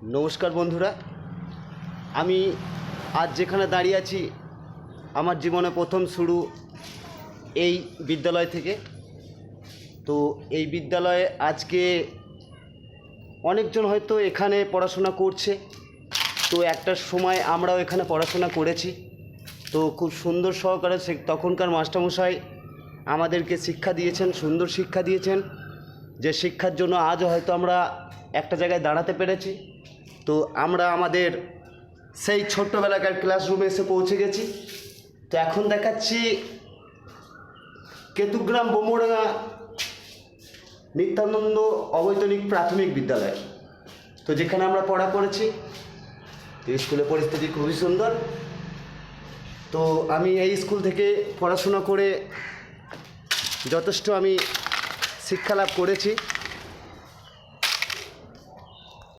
নমস্কার বন্ধুরা, আমি আজ যেখানে দাঁড়িয়ে আছি আমার জীবনে প্রথম শুরু এই বিদ্যালয় থেকে। তো এই বিদ্যালয়ে আজকে অনেকজন হয়তো এখানে পড়াশোনা করছে। তো একটা সময় আমরাও এখানে পড়াশোনা করেছি। তো খুব সুন্দর সহকারে তখনকার মাস্টারমশাই আমাদেরকে শিক্ষা দিয়েছেন, সুন্দর শিক্ষা দিয়েছেন, যে শিক্ষার জন্য আজও হয়তো আমরা একটা জায়গায় দাঁড়াতে পেরেছি। তো আমরা আমাদের সেই ছোট্টবেলাকার ক্লাসরুমে এসে পৌঁছে গেছি। তো এখন দেখাচ্ছি কেতুগ্রাম বোমোডাঙ্গা নিত্যানন্দ অবৈতনিক প্রাথমিক বিদ্যালয়, তো যেখানে আমরা পড়া করেছি। তো স্কুলের পরিস্থিতি খুবই সুন্দর। তো আমি এই স্কুল থেকে পড়াশোনা করে যথেষ্ট আমি শিক্ষা লাভ করেছি।